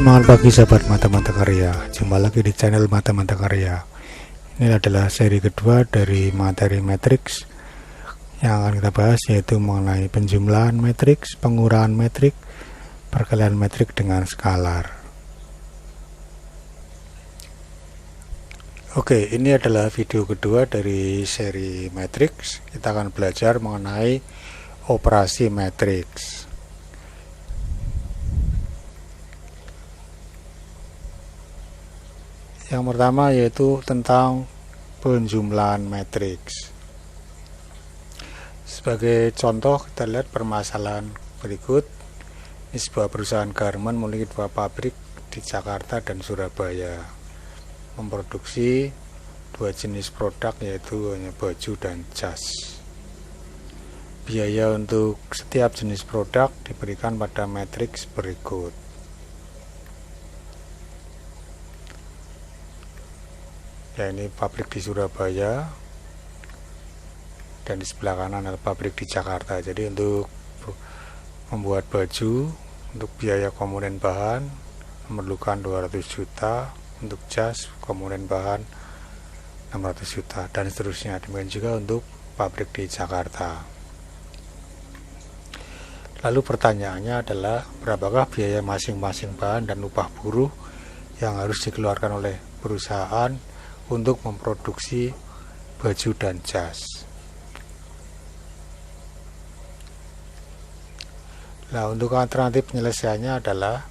Semangat pagi sahabat Mata-Mata Karya. Jumpa lagi di channel Mata-Mata Karya. Ini adalah seri kedua dari materi matriks yang akan kita bahas, yaitu mengenai penjumlahan matriks, pengurangan metrik, perkalian metrik dengan skalar. Oke, ini adalah video kedua dari seri matriks. Kita akan belajar mengenai operasi matriks. Yang pertama yaitu tentang penjumlahan matriks. Sebagai contoh, kita lihat permasalahan berikut. Ini sebuah perusahaan garment memiliki dua pabrik di Jakarta dan Surabaya, memproduksi dua jenis produk, yaitu baju dan jas. Biaya untuk setiap jenis produk diberikan pada matriks berikut. Ya, ini pabrik di Surabaya dan di sebelah kanan ada pabrik di Jakarta. Jadi untuk membuat baju, untuk biaya komponen bahan memerlukan 200 juta, untuk jas komponen bahan 600 juta, dan seterusnya. Demikian juga untuk pabrik di Jakarta. Lalu pertanyaannya adalah, berapakah biaya masing-masing bahan dan upah buruh yang harus dikeluarkan oleh perusahaan untuk memproduksi baju dan jas? Nah, untuk alternatif penyelesaiannya adalah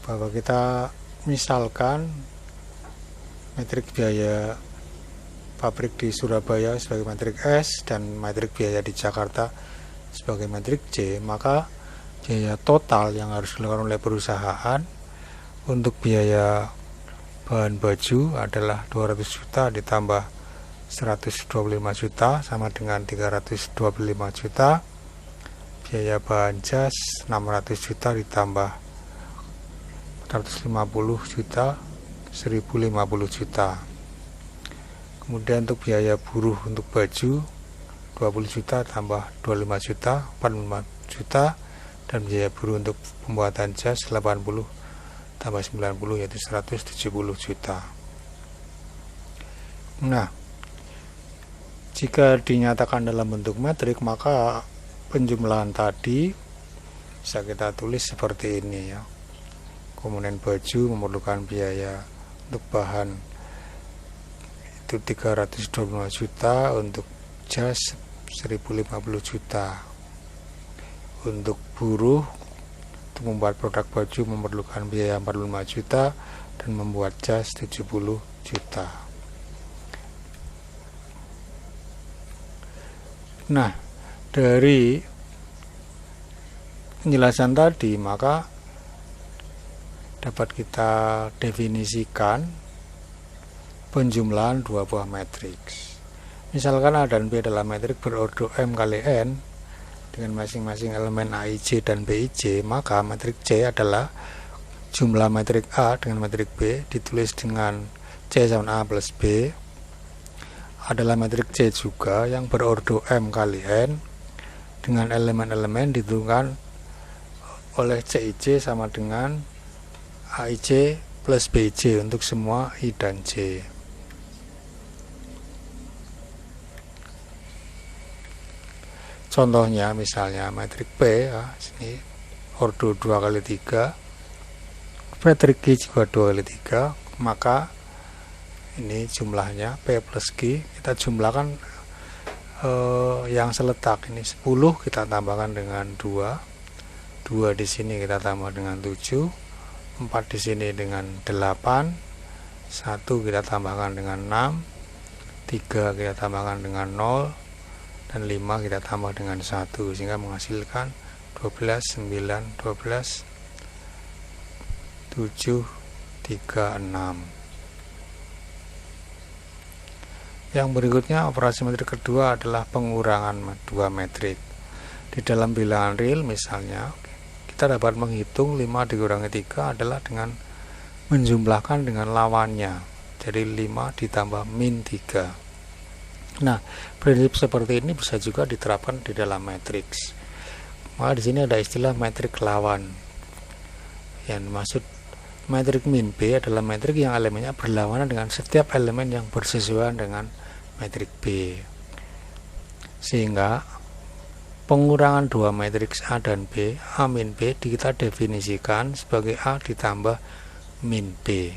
bahwa kita misalkan metrik biaya pabrik di Surabaya sebagai metrik S dan metrik biaya di Jakarta sebagai metrik C, maka biaya total yang harus dilakukan oleh perusahaan untuk biaya bahan baju adalah 200 juta ditambah 125 juta sama dengan 325 juta. Biaya bahan jas 600 juta ditambah 450 juta 1050 juta. Kemudian untuk biaya buruh untuk baju 20 juta tambah 25 juta 45 juta, dan biaya buruh untuk pembuatan jas 80 tambah 90 yaitu 170 juta. Nah, jika dinyatakan dalam bentuk metrik, maka penjumlahan tadi bisa kita tulis seperti ini ya. Komponen baju memerlukan biaya untuk bahan itu 325 juta, untuk jas 1050 juta, untuk buruh untuk membuat produk baju memerlukan biaya 45 juta, dan membuat jas 70 juta. Nah, dari penjelasan tadi maka dapat kita definisikan penjumlahan dua buah matriks. Misalkan A dan B adalah metrik berordo M kali N dengan masing-masing elemen AIJ dan BIJ, maka metrik C adalah jumlah metrik A dengan metrik B ditulis dengan C sama A plus B adalah metrik C juga yang berordo M kali N dengan elemen-elemen ditentukan oleh CIJ sama dengan AIJ plus BIJ untuk semua I dan J. Contohnya misalnya metrik P ya, sini ordo 2 kali 3, metrik G juga 2 kali 3, maka ini jumlahnya P plus G kita jumlahkan yang seletak ini 10 kita tambahkan dengan 2 di sini kita tambah dengan 7, 4 di sini dengan 8, 1 kita tambahkan dengan 6, 3 kita tambahkan dengan 0, dan 5 kita tambah dengan 1, sehingga menghasilkan 12, 9, 12, 7, 3, 6. Yang berikutnya, operasi metrik kedua adalah pengurangan dua metrik. Di dalam bilangan real misalnya, kita dapat menghitung 5 dikurangi 3 adalah dengan menjumlahkan dengan lawannya. Jadi 5 ditambah min 3. Nah, prinsip seperti ini bisa juga diterapkan di dalam matriks. Maka di sini ada istilah metrik lawan. Yang dimaksud Metrik min B adalah metrik yang elemennya berlawanan dengan setiap elemen yang bersesuaian dengan metrik B. Sehingga pengurangan dua matriks A dan B, A min B, kita definisikan sebagai A ditambah min B.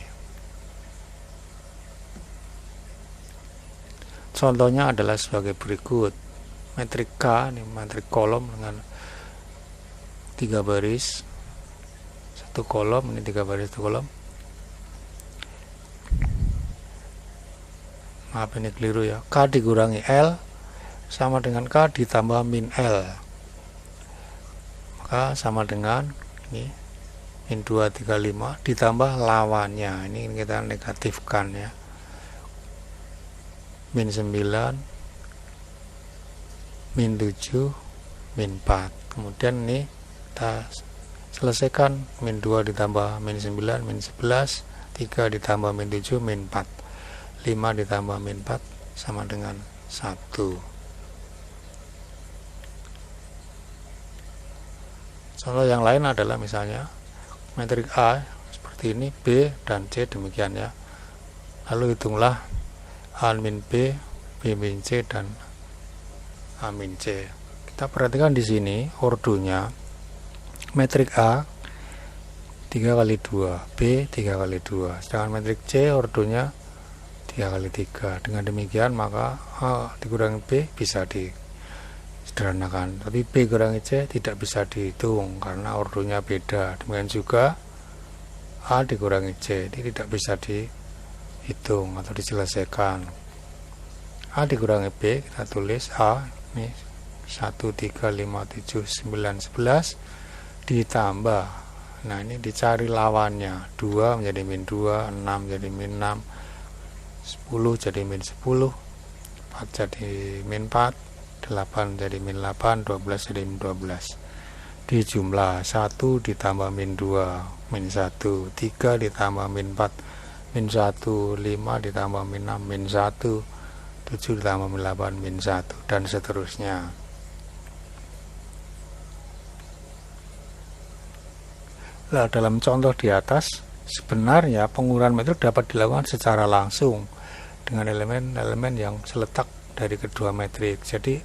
Contohnya adalah sebagai berikut. Metrik K, ini metrik kolom dengan 3 baris, 1 kolom, ini 3 baris 1 kolom. Maaf ini keliru ya. K dikurangi L sama dengan K ditambah min L, maka sama dengan ini min 235 ditambah lawannya, ini kita negatifkan ya, min 9, min 7, min 4. Kemudian ini kita selesaikan, min 2 ditambah min 9, min 11, 3 ditambah min 7, min 4, 5 ditambah min 4 sama dengan 1. Contoh yang lain adalah misalnya metrik A seperti ini, B dan C demikian ya. Lalu hitunglah A min B, B min C dan A min C. Kita perhatikan di sini ordonya. Metrik A 3 kali 2, B 3 kali 2. Sedangkan metrik C ordonya 3 kali 3. Dengan demikian maka A dikurangi B bisa disederhanakan, tapi B kurangi C tidak bisa dihitung karena ordonya beda. Demikian juga A dikurangi C ini tidak bisa dihitung atau diselesaikan. A dikurangi B, kita tulis A ini 1, 3, 5, 7, 9, 11 ditambah, nah ini dicari lawannya, 2 menjadi min 2, 6 jadi min 6, 10 jadi min 10, 4 jadi min 4, 8 jadi min 8, 12 jadi min 12. Dijumlah 1 ditambah min 2, min 1, 3 ditambah min 4, min 1, 5 ditambah min 6, min 1, 7 ditambah min 8, min 1, dan seterusnya. Nah, dalam contoh di atas, sebenarnya pengurangan metrik dapat dilakukan secara langsung dengan elemen-elemen yang seletak dari kedua metrik. Jadi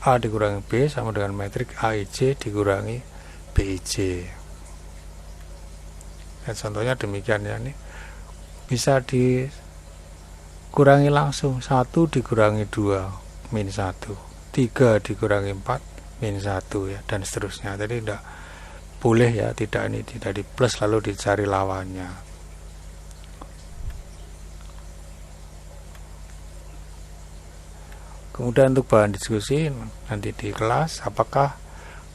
A dikurangi B sama dengan metrik AIJ dikurangi BIJ. Dan contohnya demikian ya, ini bisa dikurangi langsung, 1 dikurangi 2 min 1, 3 dikurangi 4 min 1 ya, dan seterusnya. Jadi tidak boleh ya, tidak di plus lalu dicari lawannya. Kemudian untuk bahan diskusi nanti di kelas, apakah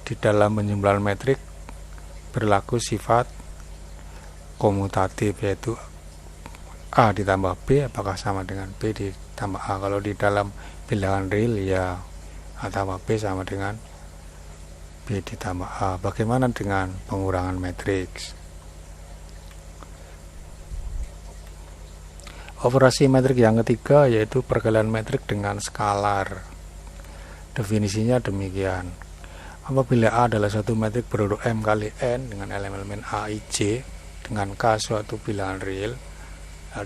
di dalam penjumlahan metrik berlaku sifat komutatif, yaitu A ditambah B apakah sama dengan B ditambah A. Kalau di dalam bilangan real ya A tambah B sama dengan B ditambah A. Bagaimana dengan pengurangan matriks? Operasi metrik yang ketiga yaitu perkalian metrik dengan skalar. Definisinya demikian. Apabila A adalah suatu metrik berurut M kali N dengan elemen-elemen A, I, J dengan K suatu bilangan real,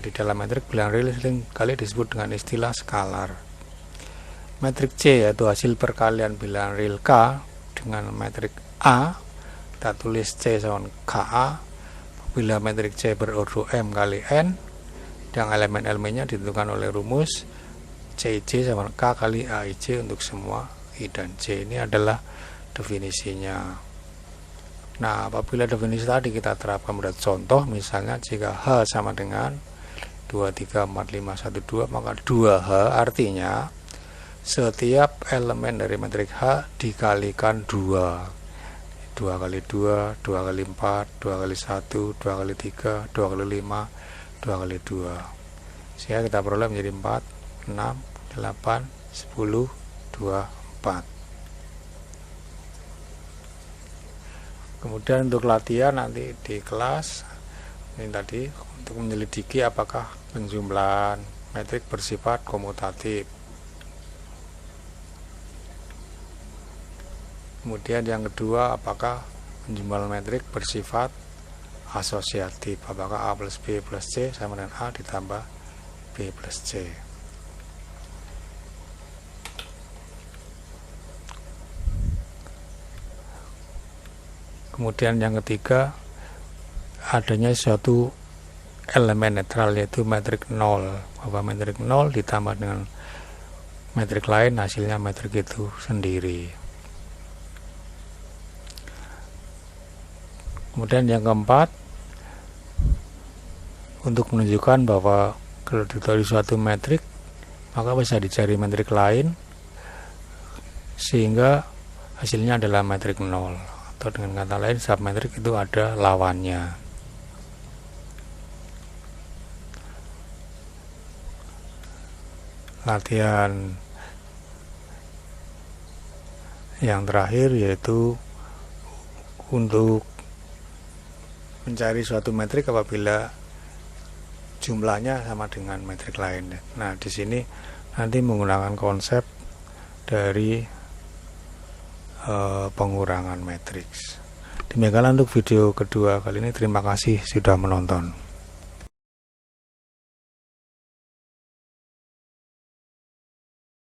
di dalam metrik bilangan real sering kali disebut dengan istilah skalar. Metrik C yaitu hasil perkalian bilangan real K dengan metrik A, kita tulis C sama KA. Bila metrik C berordo M kali N, yang elemen-elemennya ditentukan oleh rumus CIJ sama K kali AIJ untuk semua I dan J. Ini adalah definisinya. Nah, apabila definisi tadi kita terapkan pada contoh, misalnya jika H sama dengan 2, 3, 4, 5, 1, 2, maka 2H artinya setiap elemen dari metrik H dikalikan 2. 2 kali 2, 2 kali 4, 2 kali 1, 2 kali 3, 2 kali 5, 2 kali 2. Sehingga kita peroleh menjadi 4, 6, 8, 10, 2, 4. Kemudian untuk latihan nanti di kelas ini tadi untuk menyelidiki apakah penjumlahan metrik bersifat komutatif. Kemudian yang kedua, apakah penjumlahan metrik bersifat asosiatif, apakah A plus B plus C sama dengan A ditambah B plus C. Kemudian yang ketiga, adanya suatu elemen netral yaitu metrik 0, bahwa metrik 0 ditambah dengan metrik lain hasilnya metrik itu sendiri. Kemudian yang keempat, untuk menunjukkan bahwa kalau dari suatu metrik maka bisa dicari metrik lain sehingga hasilnya adalah metrik 0, atau dengan kata lain submetrik itu ada lawannya. Latihan yang terakhir yaitu untuk mencari suatu metrik apabila jumlahnya sama dengan metrik lain. Nah, di sini nanti menggunakan konsep dari pengurangan matriks. Demikianlah untuk video kedua kali ini. Terima kasih sudah menonton.